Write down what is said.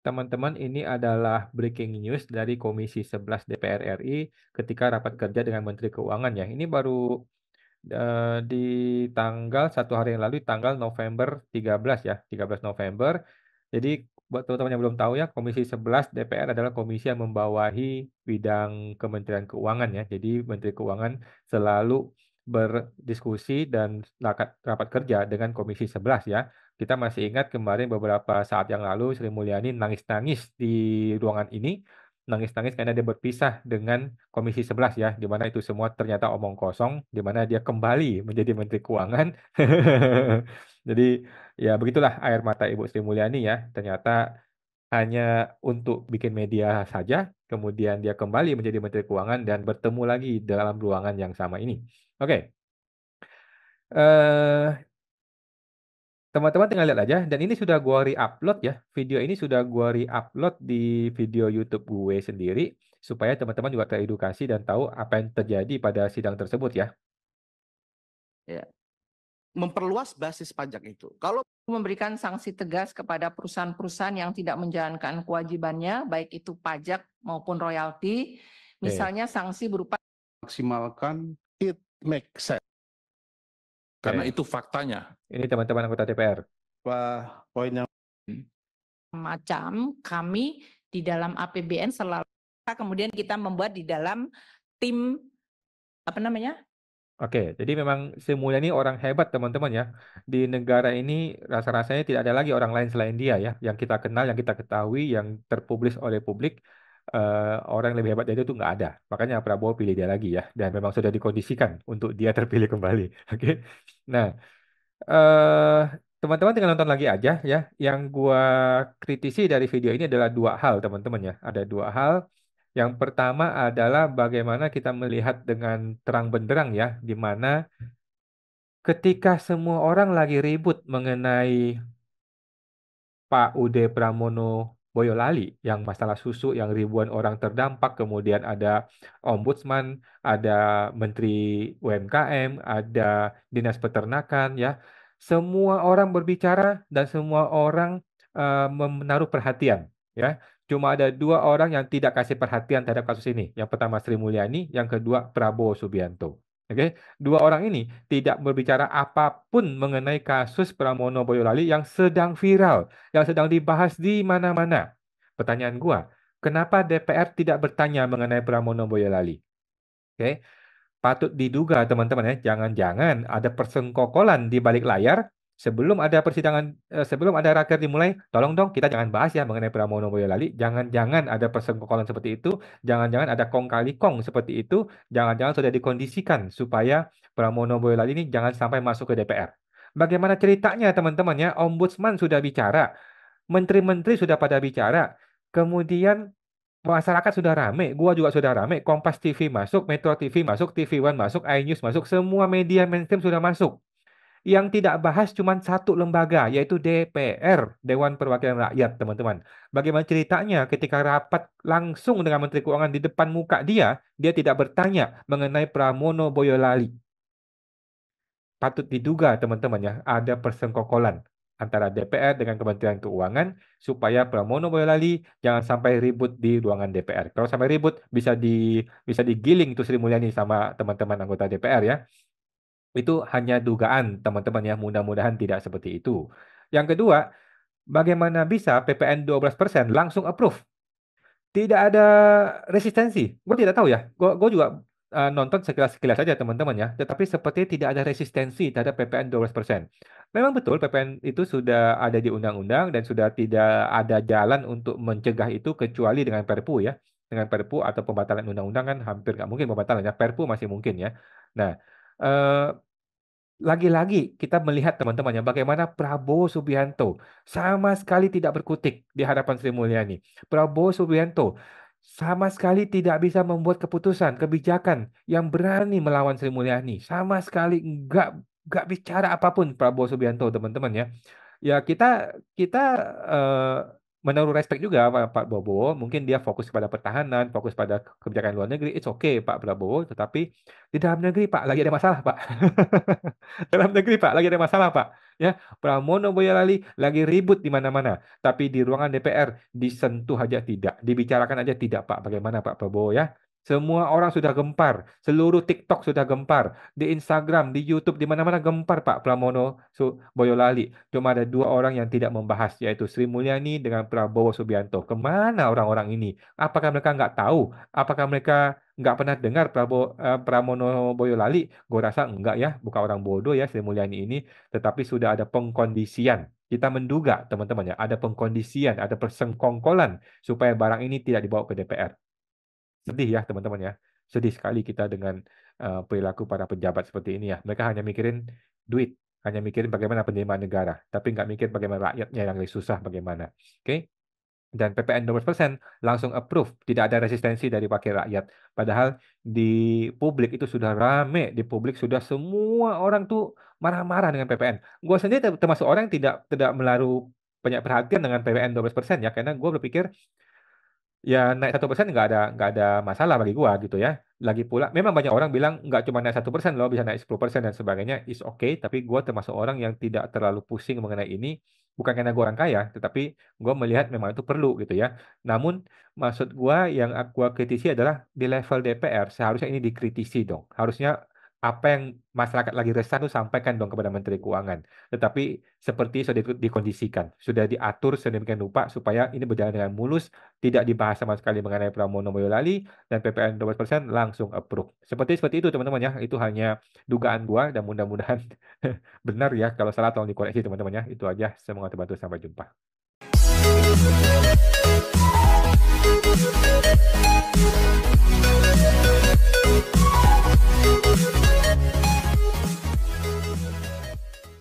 teman-teman, ini adalah breaking news dari Komisi 11 DPR RI ketika rapat kerja dengan Menteri Keuangan ya. Ini baru di tanggal 1 hari yang lalu, tanggal November 13 ya, 13 November. Jadi buat teman-teman yang belum tahu ya, Komisi 11 DPR adalah komisi yang membawahi bidang Kementerian Keuangan ya. Jadi Menteri Keuangan selalu berdiskusi dan rapat kerja dengan Komisi 11 ya. Kita masih ingat kemarin beberapa saat yang lalu Sri Mulyani nangis-nangis di ruangan ini, nangis-nangis karena dia berpisah dengan Komisi 11 ya, di mana itu semua ternyata omong kosong, di mana dia kembali menjadi Menteri Keuangan. Jadi ya begitulah air mata Ibu Sri Mulyani ya, ternyata hanya untuk bikin media saja, kemudian dia kembali menjadi Menteri Keuangan dan bertemu lagi dalam ruangan yang sama ini. Oke, eh teman-teman tinggal lihat aja, dan ini sudah gua re-upload ya. Video ini sudah gua re-upload di video YouTube gue sendiri supaya teman-teman juga teredukasi dan tahu apa yang terjadi pada sidang tersebut ya. Ya. Memperluas basis pajak itu. Kalau Memberikan sanksi tegas kepada perusahaan-perusahaan yang tidak menjalankan kewajibannya, baik itu pajak maupun royalti, misalnya sanksi berupa maksimalkan it make sense. Karena Oke. itu faktanya. Ini teman-teman anggota DPR. Poin yang macam kami di dalam APBN selalu kemudian kita membuat di dalam tim apa namanya? Oke, jadi memang Sri Mulyani orang hebat teman-teman ya. Di negara ini rasa-rasanya tidak ada lagi orang lain selain dia ya. Yang kita kenal, yang kita ketahui, yang terpublis oleh publik, orang yang lebih hebat dari itu nggak ada. Makanya Prabowo pilih dia lagi ya. Dan memang sudah dikondisikan untuk dia terpilih kembali. Oke. Nah, eh teman-teman tinggal nonton lagi aja ya. Yang gua kritisi dari video ini adalah dua hal teman-teman ya. Ada dua hal. Yang pertama adalah bagaimana kita melihat dengan terang benderang ya, di mana ketika semua orang lagi ribut mengenai Pak Ude Pramono Boyolali yang masalah susu yang ribuan orang terdampak, kemudian ada ombudsman, ada menteri UMKM, ada dinas peternakan ya. Semua orang berbicara dan semua orang menaruh perhatian ya. Cuma ada dua orang yang tidak kasih perhatian terhadap kasus ini. Yang pertama Sri Mulyani, yang kedua Prabowo Subianto. Oke, dua orang ini tidak berbicara apapun mengenai kasus Pramono Boyolali yang sedang viral, yang sedang dibahas di mana-mana. Pertanyaan gua, kenapa DPR tidak bertanya mengenai Pramono Boyolali? Oke, patut diduga teman-teman ya, jangan-jangan ada persengkokolan di balik layar sebelum ada persidangan, sebelum ada raker dimulai. Tolong dong kita jangan bahas ya mengenai Pramono Boyolali. Jangan-jangan ada persengkokolan seperti itu, jangan-jangan ada kong kali kong seperti itu, jangan-jangan sudah dikondisikan supaya Pramono Boyolali ini jangan sampai masuk ke DPR. Bagaimana ceritanya teman-teman ya? Ombudsman sudah bicara, menteri-menteri sudah pada bicara, kemudian masyarakat sudah rame, gua juga sudah rame, Kompas TV masuk, Metro TV masuk, TV One masuk, iNews masuk, semua media mainstream sudah masuk. Yang tidak bahas cuma satu lembaga, yaitu DPR, Dewan Perwakilan Rakyat, teman-teman. Bagaimana ceritanya ketika rapat langsung dengan Menteri Keuangan di depan muka dia tidak bertanya mengenai Pramono Boyolali. Patut diduga, teman-teman ya, ada persengkokolan antara DPR dengan Kementerian Keuangan supaya Pramono Boyolali jangan sampai ribut di ruangan DPR. Kalau sampai ribut bisa digiling tuh Sri Mulyani sama teman-teman anggota DPR ya. Itu hanya dugaan teman-teman ya, mudah-mudahan tidak seperti itu. Yang kedua, bagaimana bisa PPN 12% langsung approve? Tidak ada resistensi. Gue tidak tahu ya. Gue juga nonton sekilas-sekilas saja teman-teman ya. Tetapi seperti tidak ada resistensi terhadap PPN 12%. Memang betul PPN itu sudah ada di undang-undang dan sudah tidak ada jalan untuk mencegah itu kecuali dengan Perpu ya. Dengan Perpu atau pembatalan undang-undang kan hampir nggak mungkin pembatalan ya. Perpu masih mungkin ya. Nah, eh, lagi-lagi kita melihat teman-teman ya bagaimana Prabowo Subianto sama sekali tidak berkutik di hadapan Sri Mulyani. Prabowo Subianto sama sekali tidak bisa membuat keputusan, kebijakan yang berani melawan Sri Mulyani. Sama sekali nggak bicara apapun Prabowo Subianto teman-teman ya. Ya kita eh, menaruh respect juga Pak Prabowo. Mungkin dia fokus pada pertahanan, fokus pada kebijakan luar negeri. It's okay Pak Prabowo. Tetapi di dalam negeri Pak lagi ada masalah Pak. Dalam negeri Pak lagi ada masalah Pak. Ya, Pramono Boyolali lagi ribut di mana-mana, tapi di ruangan DPR disentuh aja tidak, dibicarakan aja tidak, Pak. Bagaimana Pak Prabowo ya? Semua orang sudah gempar, seluruh TikTok sudah gempar, di Instagram, di YouTube, di mana-mana gempar Pak Pramono Boyolali. Cuma ada dua orang yang tidak membahas, yaitu Sri Mulyani dengan Prabowo Subianto. Kemana orang-orang ini? Apakah mereka nggak tahu? Apakah mereka nggak pernah dengar Pramono Boyolali? Gue rasa enggak ya, bukan orang bodoh ya Sri Mulyani ini, tetapi sudah ada pengkondisian. Kita menduga teman-teman ya, ada pengkondisian, ada persengkongkolan supaya barang ini tidak dibawa ke DPR. Sedih ya teman-teman ya. Sedih sekali kita dengan perilaku para pejabat seperti ini ya. Mereka hanya mikirin duit, hanya mikirin bagaimana penerimaan negara, tapi nggak mikir bagaimana rakyatnya yang lebih susah bagaimana. Oke? Dan PPN 12% langsung approve, tidak ada resistensi dari wakil rakyat. Padahal di publik itu sudah rame, di publik sudah semua orang tuh marah-marah dengan PPN. Gue sendiri termasuk orang yang tidak menaruh banyak perhatian dengan PPN 12% ya, karena gue berpikir ya naik 1% nggak ada masalah bagi gua gitu ya. Lagi pula memang banyak orang bilang nggak cuma naik 1% loh, bisa naik 10% dan sebagainya, is okay. Tapi gua termasuk orang yang tidak terlalu pusing mengenai ini, bukan karena gua orang kaya, tetapi gua melihat memang itu perlu gitu ya. Namun maksud gua yang gua kritisi adalah di level DPR seharusnya ini dikritisi dong. Harusnya apa yang masyarakat lagi resah itu sampaikan dong kepada Menteri Keuangan. Tetapi seperti sudah dikondisikan, sudah diatur sedemikian rupa supaya ini berjalan dengan mulus, tidak dibahas sama sekali mengenai Pramono Boyolali, dan PPN 12% langsung approve. Seperti itu teman-teman ya. Itu hanya dugaan gua dan mudah-mudahan benar ya. Kalau salah tolong dikoreksi teman-teman ya. Itu aja. Semoga terbantu. Sampai jumpa.